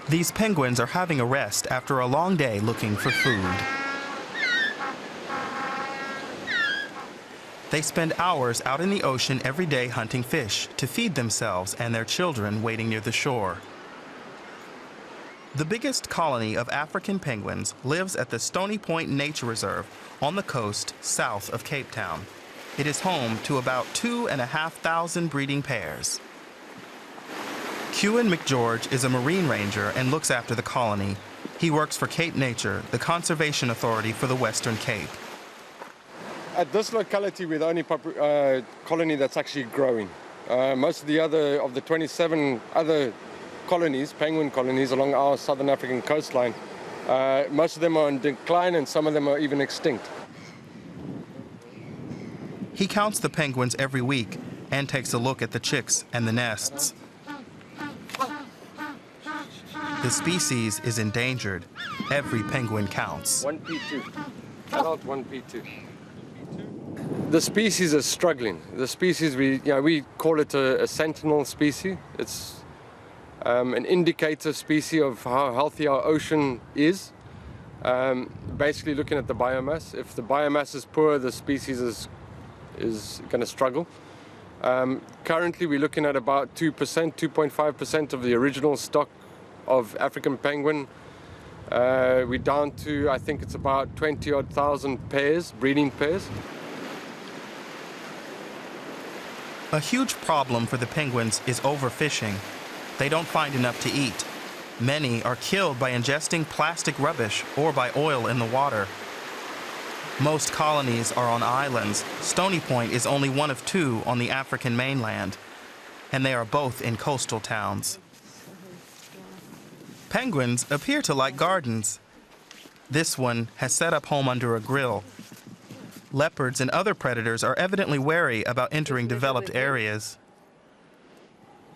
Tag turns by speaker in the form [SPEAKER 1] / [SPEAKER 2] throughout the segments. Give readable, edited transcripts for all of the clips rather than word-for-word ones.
[SPEAKER 1] These penguins are having a rest after a long day looking for food. They spend hours out in the ocean every day hunting fish to feed themselves and their children waiting near the shore. The biggest colony of African penguins lives at the Stony Point Nature Reserve on the coast south of Cape Town. It is home to about 2,500 breeding pairs. Kewan McGeorge is a marine ranger and looks after the colony. He works for Cape Nature, the conservation authority for the Western Cape.
[SPEAKER 2] At this locality, we're the only colony that's actually growing. Most of the 27 other colonies, penguin colonies along our southern African coastline, most of them are in decline and some of them are even extinct.
[SPEAKER 1] He counts the penguins every week and takes a look at the chicks and the nests. The species is endangered. Every penguin counts.
[SPEAKER 2] 1P2, adult 1P2. The species is struggling. The species, we call it a sentinel species. It's an indicator species of how healthy our ocean is. Basically looking at the biomass. If the biomass is poor, the species is going to struggle. Currently, we're looking at about 2%, 2.5% of the original stock of African penguin. We're down to, I think it's about 20-odd thousand pairs, breeding pairs.
[SPEAKER 1] A huge problem for the penguins is overfishing. They don't find enough to eat. Many are killed by ingesting plastic rubbish or by oil in the water. Most colonies are on islands. Stony Point is only one of two on the African mainland, and they are both in coastal towns. Penguins appear to like gardens. This one has set up home under a grill. Leopards and other predators are evidently wary about entering developed areas.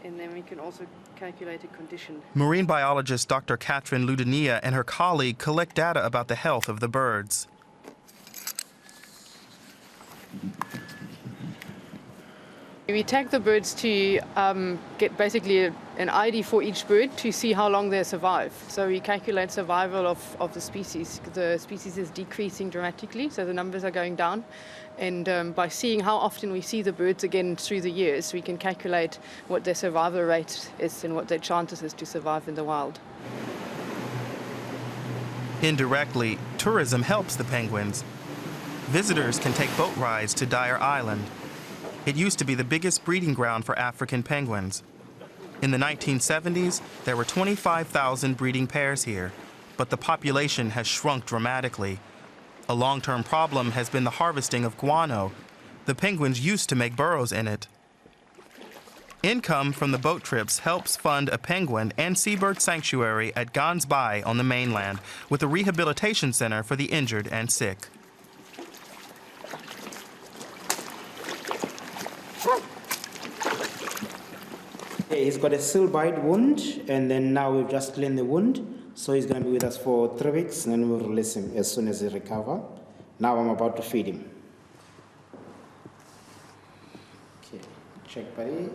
[SPEAKER 3] And then we can also calculate a condition.
[SPEAKER 1] Marine biologist Dr. Katrin Ludenia and her colleague collect data about the health of the birds.
[SPEAKER 3] We tag the birds to get basically an ID for each bird to see how long they survive. So we calculate survival of the species. The species is decreasing dramatically, so the numbers are going down. And by seeing how often we see the birds again through the years, we can calculate what their survival rate is and what their chances is to survive in the wild.
[SPEAKER 1] Indirectly, tourism helps the penguins. Visitors can take boat rides to Dyer Island. It used to be the biggest breeding ground for African penguins. In the 1970s, there were 25,000 breeding pairs here, but the population has shrunk dramatically. A long-term problem has been the harvesting of guano. The penguins used to make burrows in it. Income from the boat trips helps fund a penguin and seabird sanctuary at Gans Bay on the mainland, with a rehabilitation center for the injured and sick.
[SPEAKER 4] He's got a seal bite wound, and then now we've just cleaned the wound. So he's going to be with us for 3 weeks, and then we'll release him as soon as he recovers. Now I'm about to feed him. Okay, check buddy.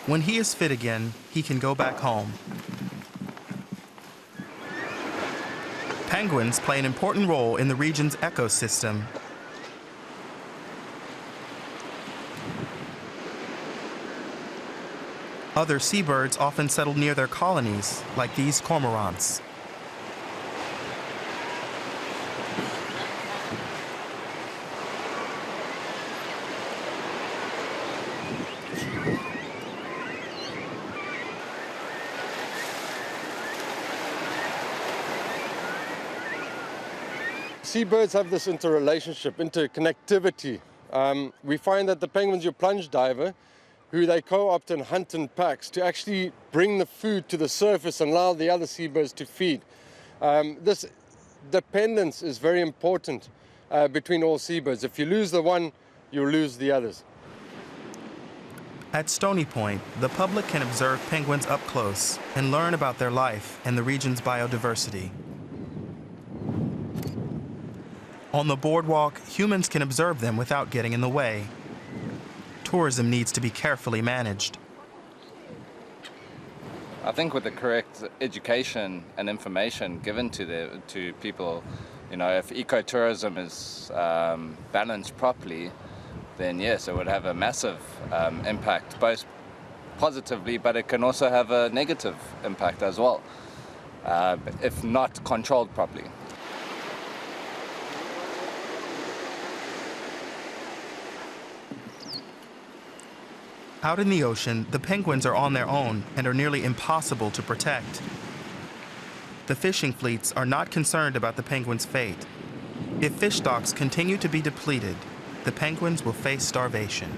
[SPEAKER 1] When he is fit again, he can go back home. Penguins play an important role in the region's ecosystem. Other seabirds often settle near their colonies, like these cormorants.
[SPEAKER 2] Seabirds have this interrelationship, interconnectivity. We find that the penguins, your plunge diver, who they co-opt and hunt in packs to actually bring the food to the surface and allow the other seabirds to feed. This dependence is very important between all seabirds. If you lose the one, you lose the others.
[SPEAKER 1] At Stony Point, the public can observe penguins up close and learn about their life and the region's biodiversity. On the boardwalk, humans can observe them without getting in the way. Tourism needs to be carefully managed.
[SPEAKER 5] I think with the correct education and information given to people, if ecotourism is balanced properly, then yes, it would have a massive impact, both positively, but it can also have a negative impact as well, if not controlled properly.
[SPEAKER 1] Out in the ocean, the penguins are on their own and are nearly impossible to protect. The fishing fleets are not concerned about the penguins' fate. If fish stocks continue to be depleted, the penguins will face starvation.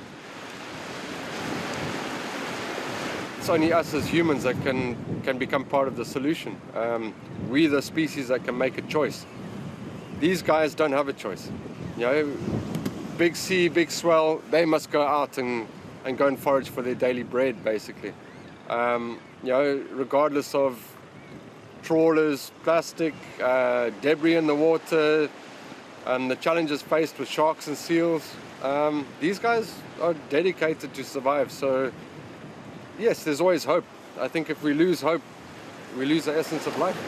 [SPEAKER 2] It's only us as humans that can become part of the solution. We, the species that can make a choice. These guys don't have a choice. Big sea, big swell, they must go out and go and forage for their daily bread, basically. Regardless of trawlers, plastic, debris in the water, the challenges faced with sharks and seals, these guys are dedicated to survive. So, yes, there's always hope. I think if we lose hope, we lose the essence of life.